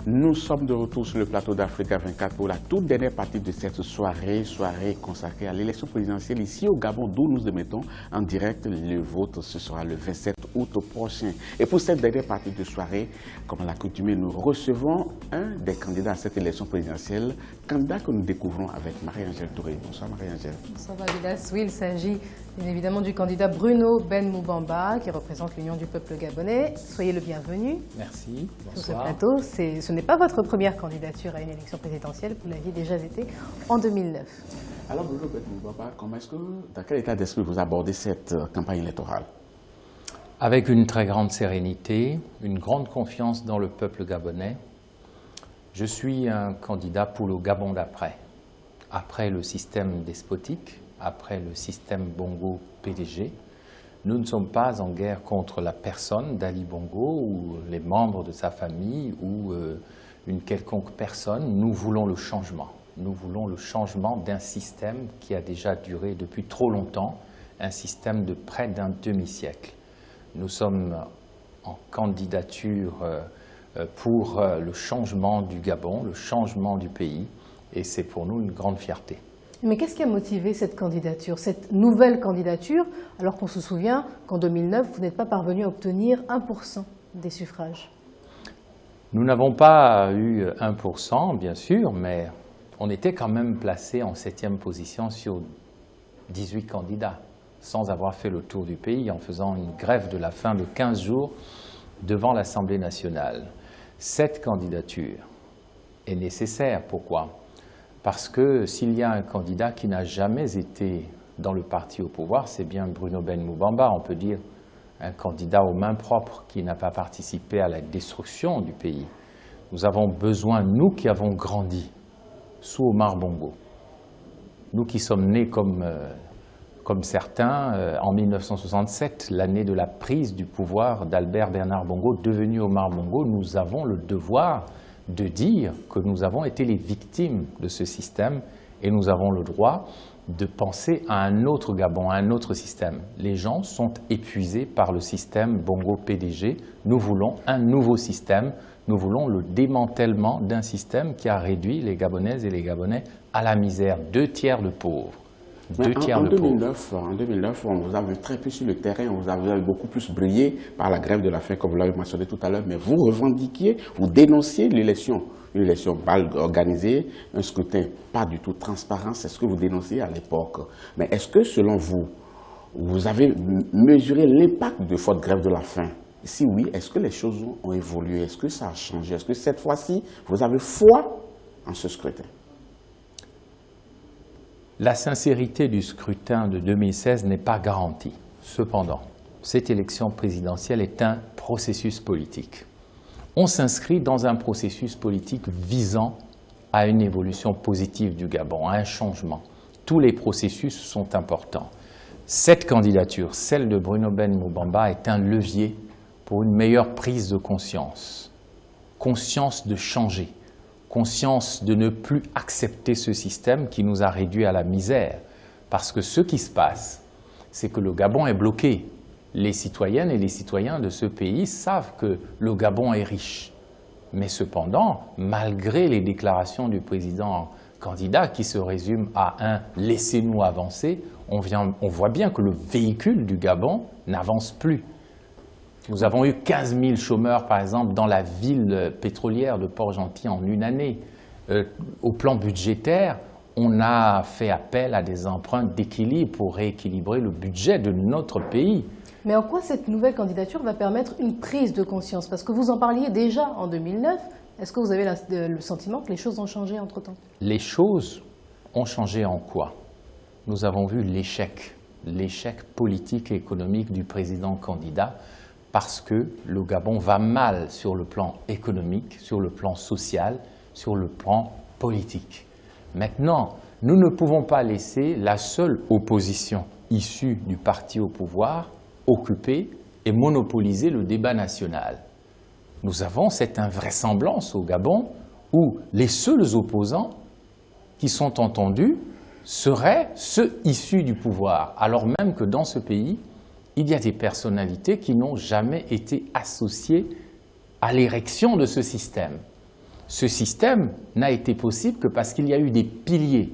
Nous sommes de retour sur le plateau d'Africa 24 pour la toute dernière partie de cette soirée consacrée à l'élection présidentielle ici au Gabon, d'où nous émettons en direct. Le vote, ce sera le 27 août prochain. Et pour cette dernière partie de soirée, comme à l'accoutumée, nous recevons un des candidats à cette élection présidentielle, candidat que nous découvrons avec Marie-Angèle Touré. Bonsoir Marie-Angèle. Bonsoir Babilas. Oui, il s'agit bien évidemment du candidat Bruno Ben Moubamba qui représente l'Union du peuple gabonais. Soyez le bienvenu. Merci. Sur ce plateau. Ce n'est pas votre première candidature à une élection présidentielle, vous l'aviez déjà été en 2009. Alors Bruno Ben Moubamba, dans quel état d'esprit vous abordez cette campagne électorale? Avec une très grande sérénité, une grande confiance dans le peuple gabonais. Je suis un candidat pour le Gabon d'après. Après le système despotique, après le système Bongo PDG, nous ne sommes pas en guerre contre la personne d'Ali Bongo ou les membres de sa famille ou une quelconque personne. Nous voulons le changement. Nous voulons le changement d'un système qui a déjà duré depuis trop longtemps, un système de près d'un demi-siècle. Nous sommes en candidature pour le changement du Gabon, le changement du pays, et c'est pour nous une grande fierté. Mais qu'est-ce qui a motivé cette candidature, cette nouvelle candidature, alors qu'on se souvient qu'en 2009, vous n'êtes pas parvenu à obtenir 1% des suffrages? Nous n'avons pas eu 1%, bien sûr, mais on était quand même placé en 7e position sur 18 candidats, sans avoir fait le tour du pays, en faisant une grève de la faim de 15 jours devant l'Assemblée nationale. Cette candidature est nécessaire. Pourquoi? Parce que s'il y a un candidat qui n'a jamais été dans le parti au pouvoir, c'est bien Bruno Ben Moubamba, on peut dire un candidat aux mains propres qui n'a pas participé à la destruction du pays. Nous avons besoin, nous qui avons grandi sous Omar Bongo, nous qui sommes nés comme certains en 1967, l'année de la prise du pouvoir d'Albert Bernard Bongo, devenu Omar Bongo, nous avons le devoir de dire que nous avons été les victimes de ce système et nous avons le droit de penser à un autre Gabon, à un autre système. Les gens sont épuisés par le système Bongo-PDG. Nous voulons un nouveau système. Nous voulons le démantèlement d'un système qui a réduit les Gabonaises et les Gabonais à la misère. 2 tiers de pauvres. En 2009, on vous a vu très peu sur le terrain, on vous a beaucoup plus brillé par la grève de la faim, comme vous l'avez mentionné tout à l'heure, mais vous revendiquiez, vous dénonciez l'élection, une élection mal organisée, un scrutin pas du tout transparent, c'est ce que vous dénonciez à l'époque. Mais est-ce que, selon vous, vous avez mesuré l'impact de votre grève de la faim? Si oui, est-ce que les choses ont évolué? Est-ce que ça a changé? Est-ce que cette fois-ci, vous avez foi en ce scrutin? La sincérité du scrutin de 2016 n'est pas garantie. Cependant, cette élection présidentielle est un processus politique. On s'inscrit dans un processus politique visant à une évolution positive du Gabon, à un changement. Tous les processus sont importants. Cette candidature, celle de Bruno Ben Moubamba, est un levier pour une meilleure prise de conscience. Conscience de changer. Conscience de ne plus accepter ce système qui nous a réduits à la misère. Parce que ce qui se passe, c'est que le Gabon est bloqué. Les citoyennes et les citoyens de ce pays savent que le Gabon est riche. Mais cependant, malgré les déclarations du président candidat qui se résument à un « laissez-nous avancer », on voit bien que le véhicule du Gabon n'avance plus. Nous avons eu 15 000 chômeurs, par exemple, dans la ville pétrolière de Port-Gentil en une année. Au plan budgétaire, on a fait appel à des emprunts d'équilibre pour rééquilibrer le budget de notre pays. Mais en quoi cette nouvelle candidature va permettre une prise de conscience? Parce que vous en parliez déjà en 2009. Est-ce que vous avez le sentiment que les choses ont changé entre-temps? Les choses ont changé en quoi? Nous avons vu l'échec politique et économique du président candidat, parce que le Gabon va mal sur le plan économique, sur le plan social, sur le plan politique. Maintenant, nous ne pouvons pas laisser la seule opposition issue du parti au pouvoir occuper et monopoliser le débat national. Nous avons cette invraisemblance au Gabon où les seuls opposants qui sont entendus seraient ceux issus du pouvoir, alors même que dans ce pays, il y a des personnalités qui n'ont jamais été associées à l'érection de ce système. Ce système n'a été possible que parce qu'il y a eu des piliers.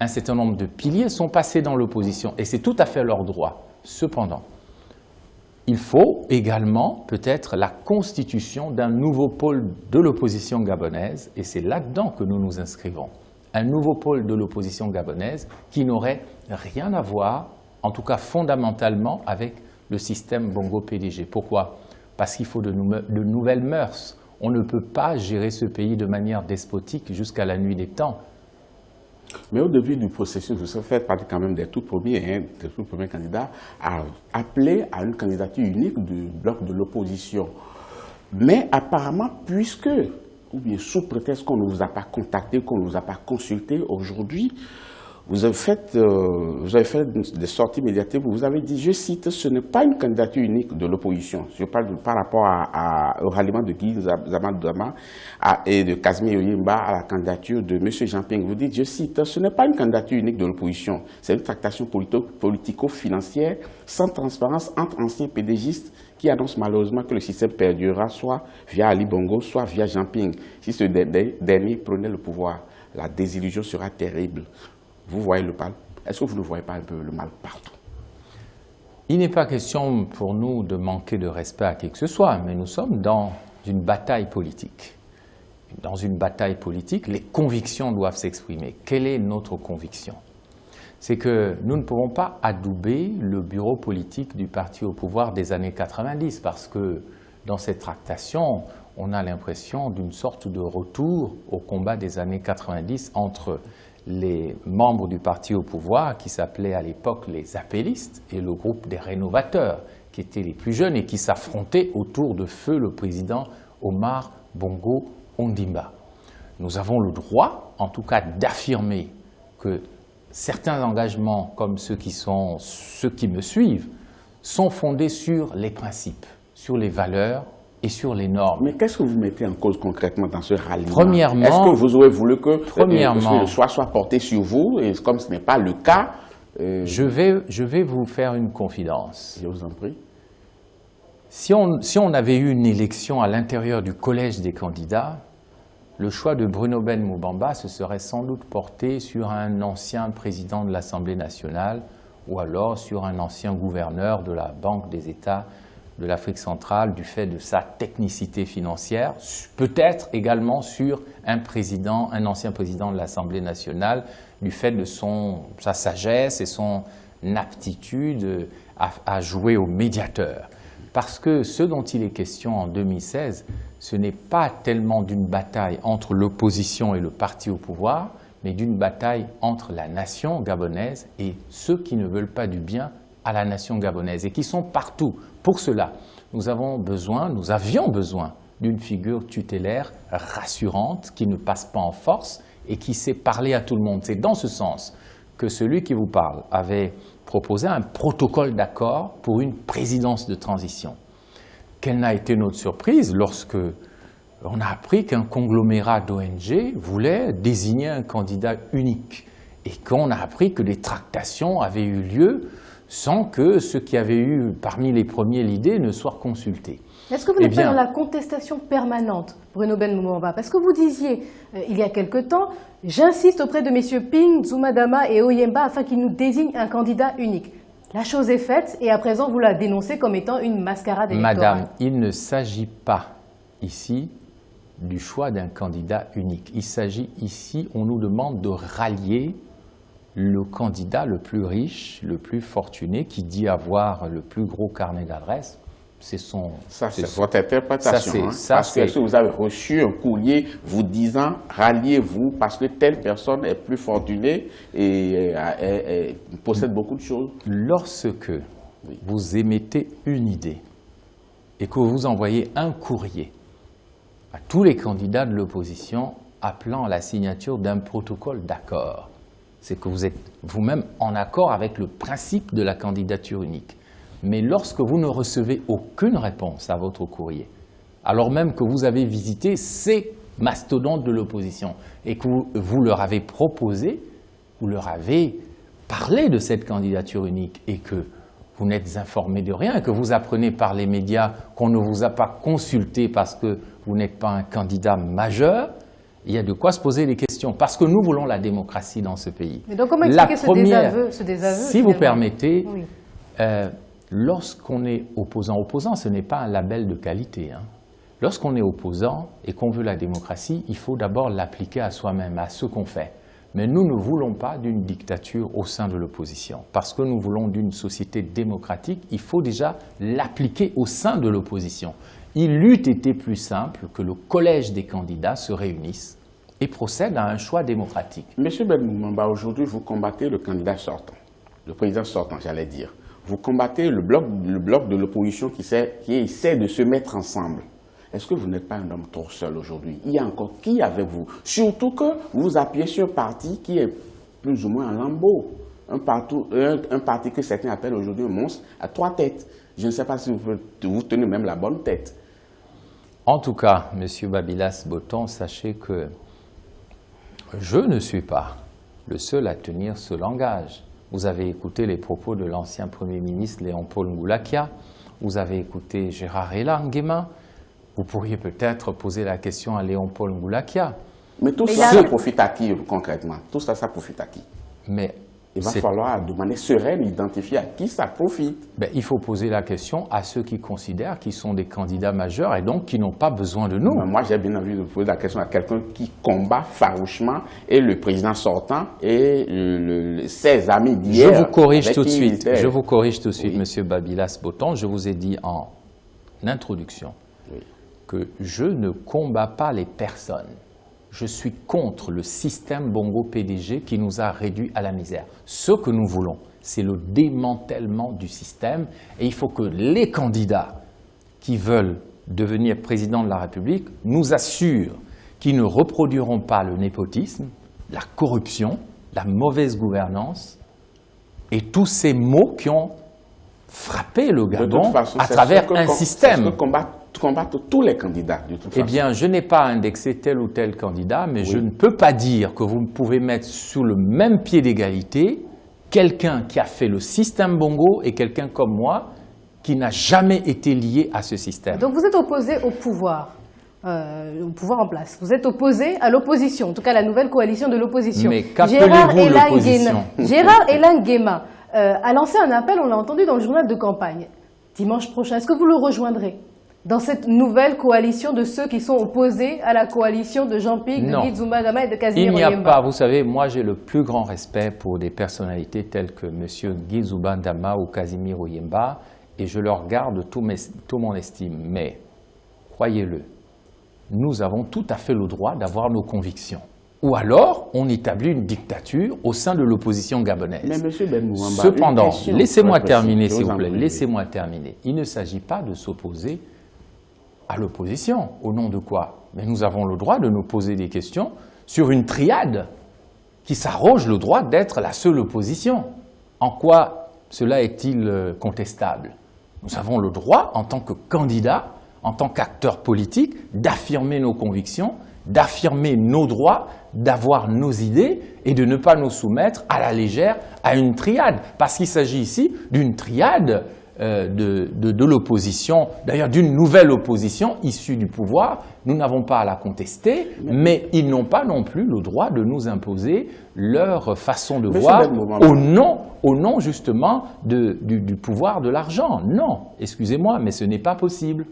Un certain nombre de piliers sont passés dans l'opposition et c'est tout à fait leur droit. Cependant, il faut également peut-être la constitution d'un nouveau pôle de l'opposition gabonaise et c'est là-dedans que nous nous inscrivons. Un nouveau pôle de l'opposition gabonaise qui n'aurait rien à voir, en tout cas fondamentalement, avec le système Bongo-PDG. Pourquoi? Parce qu'il faut de nouvelles mœurs. On ne peut pas gérer ce pays de manière despotique jusqu'à la nuit des temps. Mais au début du processus, vous faites partie quand même des tout premiers candidats à appeler à une candidature unique du bloc de l'opposition. Mais apparemment, puisque, ou bien sous prétexte qu'on ne vous a pas contacté, qu'on ne vous a pas consulté aujourd'hui, vous avez fait des sorties médiatiques où vous avez dit, je cite, ce n'est pas une candidature unique de l'opposition. Je parle par rapport au ralliement de Guy Zamadouama et de Casimir Oyemba à la candidature de M. Jean-Ping. Vous dites, je cite, ce n'est pas une candidature unique de l'opposition. C'est une tractation politico-financière sans transparence entre anciens pédégistes qui annoncent malheureusement que le système perdurera soit via Ali Bongo, soit via Jean-Ping. Si ce dernier prenait le pouvoir, la désillusion sera terrible. Vous voyez le mal? Est-ce que vous ne voyez pas un peu le mal partout? Il n'est pas question pour nous de manquer de respect à qui que ce soit, mais nous sommes dans une bataille politique. Dans une bataille politique, les convictions doivent s'exprimer. Quelle est notre conviction? C'est que nous ne pouvons pas adouber le bureau politique du parti au pouvoir des années 90, parce que dans cette tractation, on a l'impression d'une sorte de retour au combat des années 90 entre les membres du parti au pouvoir, qui s'appelaient à l'époque les appellistes, et le groupe des rénovateurs, qui étaient les plus jeunes et qui s'affrontaient autour de feu le président Omar Bongo Ondimba. Nous avons le droit, en tout cas, d'affirmer que certains engagements, comme ceux qui me suivent, sont fondés sur les principes, sur les valeurs et sur les normes. Mais qu'est-ce que vous mettez en cause concrètement dans ce ralliement? Premièrement, est-ce que vous aurez voulu que le choix soit porté sur vous, et comme ce n'est pas le cas... Je vais vous faire une confidence. Je vous en prie. Si on avait eu une élection à l'intérieur du collège des candidats, le choix de Bruno Ben Moubamba se serait sans doute porté sur un ancien président de l'Assemblée nationale ou alors sur un ancien gouverneur de la Banque des États de l'Afrique centrale du fait de sa technicité financière, peut-être également sur un ancien président de l'Assemblée nationale du fait de sa sagesse et son aptitude à jouer au médiateur. Parce que ce dont il est question en 2016, ce n'est pas tellement d'une bataille entre l'opposition et le parti au pouvoir, mais d'une bataille entre la nation gabonaise et ceux qui ne veulent pas du bien à la nation gabonaise et qui sont partout. Pour cela, nous avions besoin d'une figure tutélaire rassurante qui ne passe pas en force et qui sait parler à tout le monde. C'est dans ce sens que celui qui vous parle avait proposé un protocole d'accord pour une présidence de transition. Quelle n'a été notre surprise lorsque on a appris qu'un conglomérat d'ONG voulait désigner un candidat unique et qu'on a appris que des tractations avaient eu lieu sans que ceux qui avaient eu parmi les premiers l'idée ne soient consultés. Est-ce que vous n'êtes pas dans la contestation permanente, Bruno Ben Moubamba? Parce que vous disiez, il y a quelque temps, j'insiste auprès de messieurs Ping, Zumadama et Oyemba afin qu'ils nous désignent un candidat unique. La chose est faite et à présent vous la dénoncez comme étant une mascarade électorale. Madame, il ne s'agit pas ici du choix d'un candidat unique. Il s'agit ici, on nous demande de rallier le candidat le plus riche, le plus fortuné, qui dit avoir le plus gros carnet d'adresses. C'est votre interprétation. Parce que vous avez reçu un courrier vous disant « ralliez-vous parce que telle personne est plus fortunée et possède beaucoup de choses ». Lorsque vous émettez une idée et que vous envoyez un courrier à tous les candidats de l'opposition appelant à la signature d'un protocole d'accord, c'est que vous êtes vous-même en accord avec le principe de la candidature unique. Mais lorsque vous ne recevez aucune réponse à votre courrier, alors même que vous avez visité ces mastodontes de l'opposition et que vous leur avez proposé, vous leur avez parlé de cette candidature unique et que vous n'êtes informé de rien, et que vous apprenez par les médias qu'on ne vous a pas consulté parce que vous n'êtes pas un candidat majeur, Il y a de quoi se poser des questions, parce que nous voulons la démocratie dans ce pays. Mais donc comment expliquer ce désaveu si vous permettez, oui. Lorsqu'on est opposant, ce n'est pas un label de qualité. Hein. Lorsqu'on est opposant et qu'on veut la démocratie, il faut d'abord l'appliquer à soi-même, à ce qu'on fait. Mais nous ne voulons pas d'une dictature au sein de l'opposition. Parce que nous voulons d'une société démocratique, il faut déjà l'appliquer au sein de l'opposition. Il eût été plus simple que le collège des candidats se réunisse et procède à un choix démocratique. Monsieur Ben Moumamba, aujourd'hui, vous combattez le candidat sortant, le président sortant, j'allais dire. Vous combattez le bloc de l'opposition qui essaie de se mettre ensemble. Est-ce que vous n'êtes pas un homme trop seul aujourd'hui? Il y a encore qui avec vous? Surtout que vous appuyez sur un parti qui est plus ou moins un lambeau. Un parti que certains appellent aujourd'hui un monstre à 3 têtes. Je ne sais pas si vous tenez même la bonne tête. En tout cas, M. Babylas Botton, sachez que je ne suis pas le seul à tenir ce langage. Vous avez écouté les propos de l'ancien Premier ministre Léon-Paul Ngoulakia. Vous avez écouté Gérard Elan-Guema. Vous pourriez peut-être poser la question à Léon-Paul Ngoulakia. Mais tout ça profite à qui concrètement? Tout ça, ça profite à qui? Mais il va falloir de manière sereine identifier à qui ça profite. Ben, il faut poser la question à ceux qui considèrent qu'ils sont des candidats majeurs et donc qui n'ont pas besoin de nous. Moi, j'ai bien envie de poser la question à quelqu'un qui combat farouchement et le président sortant et ses amis d'hier. Je vous corrige tout de suite. Je vous corrige tout de suite, M. Babylas Botton. Je vous ai dit en introduction que je ne combats pas les personnes. Je suis contre le système Bongo-PDG qui nous a réduits à la misère. Ce que nous voulons, c'est le démantèlement du système et il faut que les candidats qui veulent devenir président de la République nous assurent qu'ils ne reproduiront pas le népotisme, la corruption, la mauvaise gouvernance et tous ces maux qui ont frappé le Gabon à travers un système. Combattre tous les candidats, de toute façon. Eh bien, je n'ai pas indexé tel ou tel candidat, mais je ne peux pas dire que vous pouvez mettre sur le même pied d'égalité quelqu'un qui a fait le système Bongo et quelqu'un comme moi qui n'a jamais été lié à ce système. Donc vous êtes opposé au pouvoir en place. Vous êtes opposé à l'opposition, en tout cas la nouvelle coalition de l'opposition. Mais qu'appelez-vous l'opposition? Gérard Elan-Guema a lancé un appel, on l'a entendu dans le journal de campagne. Dimanche prochain, est-ce que vous le rejoindrez dans cette nouvelle coalition de ceux qui sont opposés à la coalition de Jean Ping, de Guy Zuma-Dama et de Casimir Oyemba? Il n'y a pas, vous savez, moi j'ai le plus grand respect pour des personnalités telles que M. Guy Zuma-Dama ou Casimir Oyemba et je leur garde tout mon estime. Mais, croyez-le, nous avons tout à fait le droit d'avoir nos convictions. Ou alors, on établit une dictature au sein de l'opposition gabonaise. Mais M. Ben Moumamba, cependant, laissez-moi terminer, s'il vous plaît, laissez-moi terminer. Il ne s'agit pas de s'opposer à l'opposition. Au nom de quoi? Mais nous avons le droit de nous poser des questions sur une triade qui s'arroge le droit d'être la seule opposition. En quoi cela est-il contestable? Nous avons le droit, en tant que candidat, en tant qu'acteur politique, d'affirmer nos convictions, d'affirmer nos droits, d'avoir nos idées et de ne pas nous soumettre à la légère à une triade. Parce qu'il s'agit ici d'une triade de l'opposition, d'ailleurs d'une nouvelle opposition issue du pouvoir. Nous n'avons pas à la contester, mais ils n'ont pas non plus le droit de nous imposer leur façon de voir au nom justement du pouvoir de l'argent. Non, excusez-moi, mais ce n'est pas possible.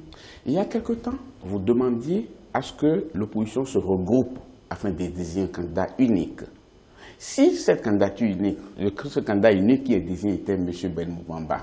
Il y a quelque temps, vous demandiez à ce que l'opposition se regroupe afin de désigner un candidat unique. Si cette candidature unique, ce candidat unique qui est désigné était M. Ben Moumamba,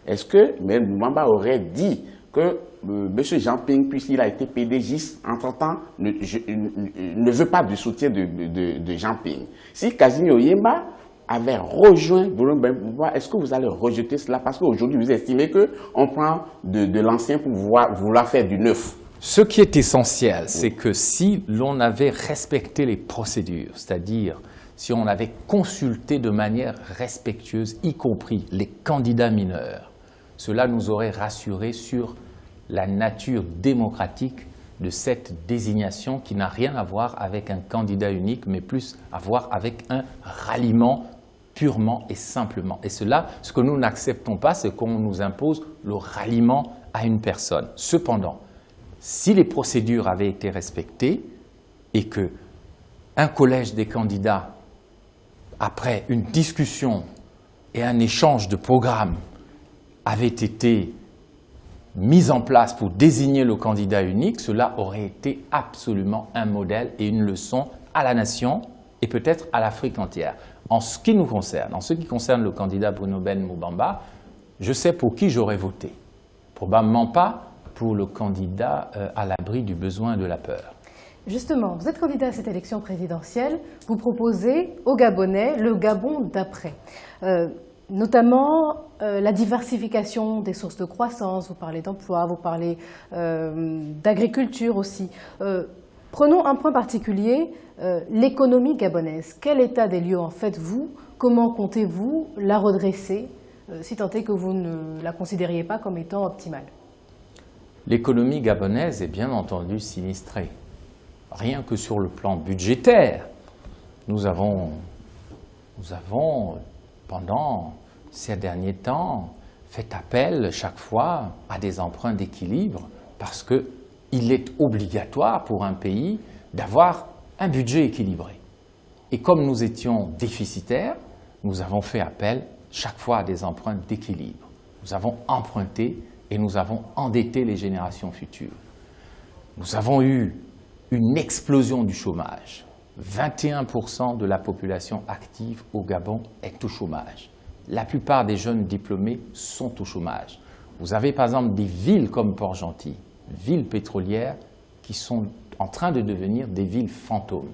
est-ce que Ben Moumamba aurait dit que M. Jean Ping, puisqu'il a été PDGiste, entre-temps, ne veut pas du soutien de Jean Ping? Si Casimir Oyemba avait rejoint Ben Moumamba, est-ce que vous allez rejeter cela? Parce qu'aujourd'hui, vous estimez qu'on prend de l'ancien pour vouloir faire du neuf. Ce qui est essentiel, c'est que si l'on avait respecté les procédures, c'est-à-dire si on avait consulté de manière respectueuse, y compris les candidats mineurs, cela nous aurait rassurés sur la nature démocratique de cette désignation qui n'a rien à voir avec un candidat unique, mais plus à voir avec un ralliement purement et simplement. Et cela, ce que nous n'acceptons pas, c'est qu'on nous impose le ralliement à une personne. Cependant, si les procédures avaient été respectées et que un collège des candidats, après une discussion et un échange de programmes, avait été mis en place pour désigner le candidat unique, cela aurait été absolument un modèle et une leçon à la nation et peut-être à l'Afrique entière. En ce qui nous concerne, en ce qui concerne le candidat Bruno Ben Moubamba, je sais pour qui j'aurais voté. Probablement pas pour le candidat à l'abri du besoin et de la peur. Justement, vous êtes candidat à cette élection présidentielle, vous proposez aux Gabonais le Gabon d'après. Notamment la diversification des sources de croissance, vous parlez d'emploi, vous parlez d'agriculture aussi. Prenons un point particulier, l'économie gabonaise. Quel état des lieux en faites-vous? Comment comptez-vous la redresser, si tant est que vous ne la considériez pas comme étant optimale? L'économie gabonaise est bien entendu sinistrée. Rien que sur le plan budgétaire, nous avons pendant ces derniers temps fait appel chaque fois à des emprunts d'équilibre parce qu'il est obligatoire pour un pays d'avoir un budget équilibré. Et comme nous étions déficitaires, nous avons fait appel chaque fois à des emprunts d'équilibre. Nous avons emprunté et nous avons endetté les générations futures. Nous avons eu une explosion du chômage. 21% de la population active au Gabon est au chômage. La plupart des jeunes diplômés sont au chômage. Vous avez par exemple des villes comme Port-Gentil, villes pétrolières qui sont en train de devenir des villes fantômes.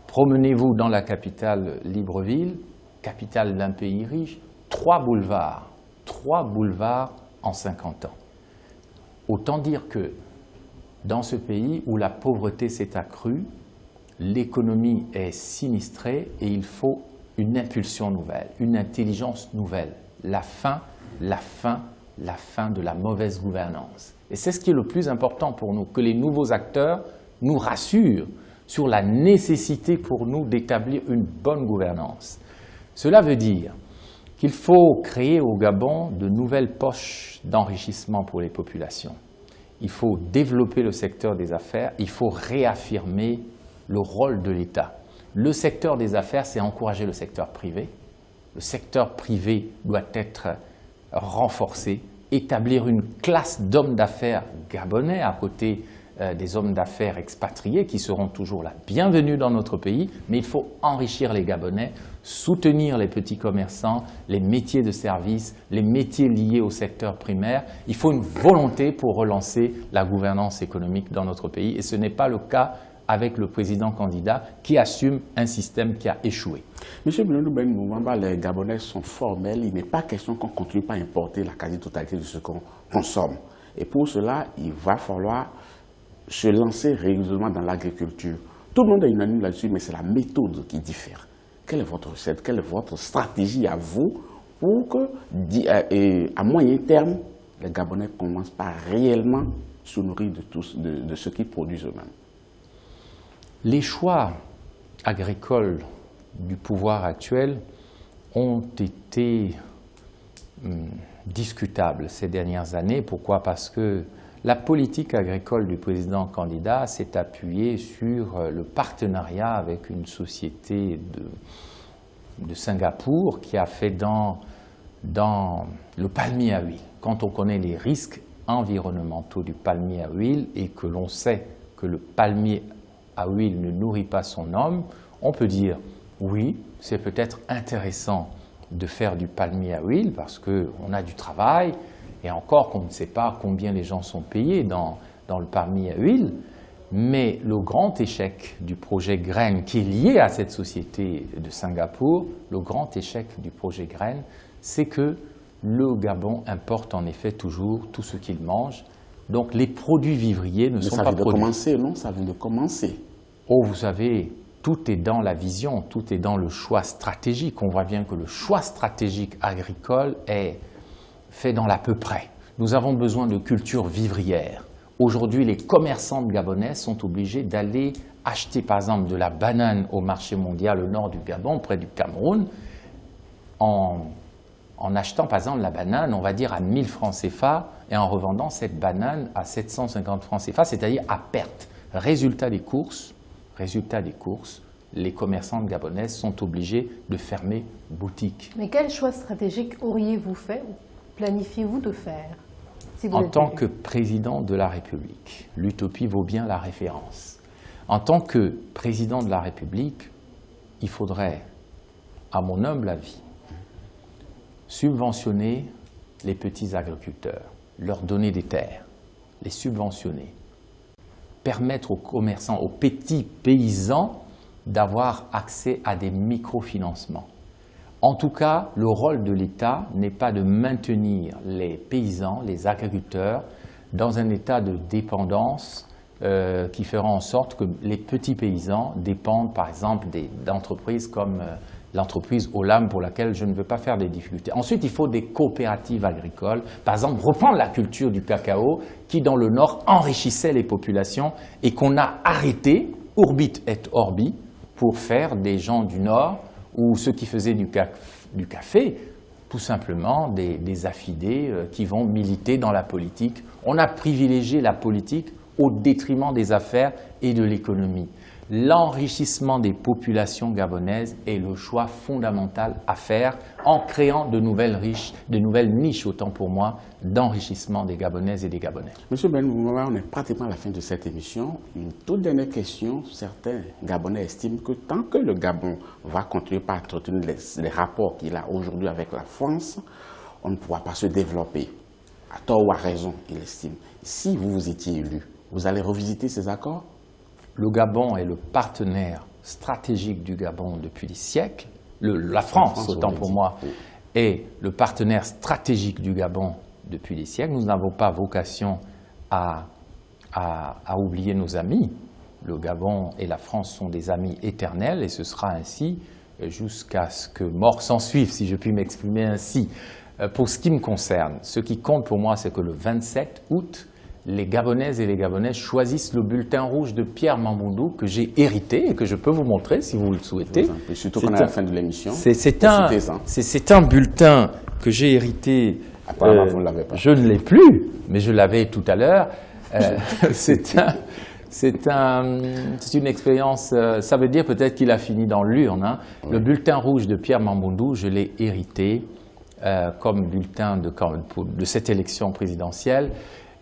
Promenez-vous dans la capitale Libreville, capitale d'un pays riche, 3 boulevards en 50 ans. Autant dire que dans ce pays où la pauvreté s'est accrue, l'économie est sinistrée et il faut une impulsion nouvelle, une intelligence nouvelle, la fin de la mauvaise gouvernance. Et c'est ce qui est le plus important pour nous, que les nouveaux acteurs nous rassurent sur la nécessité pour nous d'établir une bonne gouvernance. Cela veut dire qu'il faut créer au Gabon de nouvelles poches d'enrichissement pour les populations. Il faut développer le secteur des affaires, il faut réaffirmer le rôle de l'État. Le secteur des affaires, c'est encourager le secteur privé. Le secteur privé doit être renforcé, établir une classe d'hommes d'affaires gabonais à côté des hommes d'affaires expatriés qui seront toujours la bienvenue dans notre pays, mais il faut enrichir les Gabonais, soutenir les petits commerçants, les métiers de service, les métiers liés au secteur primaire. Il faut une volonté pour relancer la gouvernance économique dans notre pays et ce n'est pas le cas avec le président candidat qui assume un système qui a échoué. Monsieur Bruno Ben Moubamba, les Gabonais sont formels. Il n'est pas question qu'on ne continue pas à importer la quasi-totalité de ce qu'on consomme. Et pour cela, il va falloir se lancer régulièrement dans l'agriculture. Tout le monde est unanime là-dessus, mais c'est la méthode qui diffère. Quelle est votre recette, quelle est votre stratégie à vous pour que, à moyen terme, les Gabonais commencent par réellement se nourrir de ce qu'ils produisent eux-mêmes? Les choix agricoles du pouvoir actuel ont été discutables ces dernières années. Pourquoi? Parce que la politique agricole du président candidat s'est appuyée sur le partenariat avec une société de Singapour qui a fait dans le palmier à huile. Quand on connaît les risques environnementaux du palmier à huile et que l'on sait que le palmier à huile ne nourrit pas son homme, on peut dire oui, c'est peut-être intéressant de faire du palmier à huile parce qu'on a du travail et encore qu'on ne sait pas combien les gens sont payés dans le palmier à huile. Mais le grand échec du projet Graines qui est lié à cette société de Singapour, le grand échec du projet Graines, c'est que le Gabon importe en effet toujours tout ce qu'il mange. Donc les produits vivriers ne sont pas produits. Ça vient de commencer, non? Ça vient de commencer. Oh, vous savez, tout est dans la vision, tout est dans le choix stratégique. On voit bien que le choix stratégique agricole est fait dans l'à peu près. Nous avons besoin de cultures vivrières. Aujourd'hui, les commerçants gabonais sont obligés d'aller acheter par exemple de la banane au marché mondial au nord du Gabon, près du Cameroun, en achetant par exemple la banane, on va dire à 1000 francs CFA, et en revendant cette banane à 750 francs CFA, c'est-à-dire à perte. Résultat des courses, les commerçants gabonais sont obligés de fermer boutique. Mais quel choix stratégique auriez-vous fait ou planifiez-vous de faire si vous En êtes tant élu? que président de la République, l'utopie vaut bien la référence. En tant que président de la République, il faudrait, à mon humble avis, subventionner les petits agriculteurs, leur donner des terres, les subventionner, permettre aux commerçants, aux petits paysans d'avoir accès à des microfinancements. En tout cas, le rôle de l'État n'est pas de maintenir les paysans, les agriculteurs, dans un état de dépendance qui fera en sorte que les petits paysans dépendent par exemple d'entreprises comme l'entreprise Olam pour laquelle je ne veux pas faire des difficultés. Ensuite, il faut des coopératives agricoles. Par exemple, reprendre la culture du cacao qui, dans le Nord, enrichissait les populations et qu'on a arrêté, orbit et orbi, pour faire des gens du Nord ou ceux qui faisaient du café, tout simplement des affidés qui vont militer dans la politique. On a privilégié la politique au détriment des affaires et de l'économie. L'enrichissement des populations gabonaises est le choix fondamental à faire en créant de nouvelles niches, autant pour moi, d'enrichissement des Gabonaises et des Gabonais. Monsieur Ben Moumba, on est pratiquement à la fin de cette émission. Une toute dernière question. Certains Gabonais estiment que tant que le Gabon va continuer par entretenir les rapports qu'il a aujourd'hui avec la France, on ne pourra pas se développer. À tort ou à raison, il estime. Si vous étiez élu, vous allez revisiter ces accords? Le Gabon est le partenaire stratégique du Gabon depuis des siècles. La France, autant pour moi, est le partenaire stratégique du Gabon depuis des siècles. Nous n'avons pas vocation à oublier nos amis. Le Gabon et la France sont des amis éternels et ce sera ainsi jusqu'à ce que mort s'en suive, si je puis m'exprimer ainsi. Pour ce qui me concerne, ce qui compte pour moi, c'est que le 27 août, les Gabonaises et les Gabonais choisissent le bulletin rouge de Pierre Mamboundou que j'ai hérité et que je peux vous montrer si vous le souhaitez. Surtout qu'on est à la fin de l'émission. C'est un bulletin que j'ai hérité. Apparemment, vous ne l'avez pas. Je ne l'ai plus, mais je l'avais tout à l'heure. C'est une expérience, ça veut dire peut-être qu'il a fini dans l'urne. Hein. Oui. Le bulletin rouge de Pierre Mamboundou, je l'ai hérité comme bulletin de cette élection présidentielle.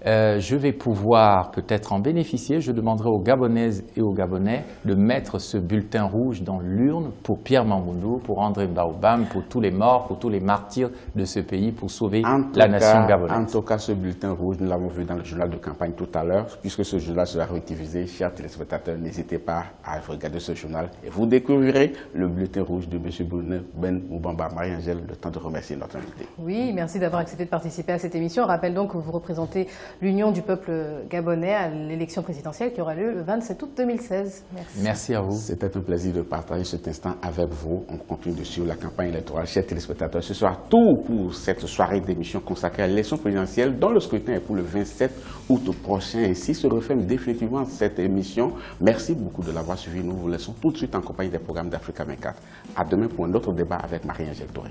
Je vais pouvoir peut-être en bénéficier. Je demanderai aux Gabonaises et aux Gabonais de mettre ce bulletin rouge dans l'urne pour Pierre Mamboundou, pour André Baobam, pour tous les morts, pour tous les martyrs de ce pays, pour sauver la nation gabonaise. En tout cas, ce bulletin rouge, nous l'avons vu dans le journal de campagne tout à l'heure. Puisque ce journal sera réutilisé, chers téléspectateurs, n'hésitez pas à regarder ce journal et vous découvrirez le bulletin rouge de M. Ben Moubamba. Marie-Angèle, le temps de remercier notre invité. Oui, merci d'avoir accepté de participer à cette émission. On rappelle donc que vous représentez l'Union du peuple gabonais à l'élection présidentielle qui aura lieu le 27 août 2016. Merci. Merci à vous. C'était un plaisir de partager cet instant avec vous. On continue de suivre la campagne électorale. Chers téléspectateurs, ce sera tout pour cette soirée d'émission consacrée à l'élection présidentielle dont le scrutin est pour le 27 août prochain. Ainsi se referme définitivement cette émission. Merci beaucoup de l'avoir suivi. Nous vous laissons tout de suite en compagnie des programmes d'Africa 24. À demain pour un autre débat avec Marie-Angèle Touré.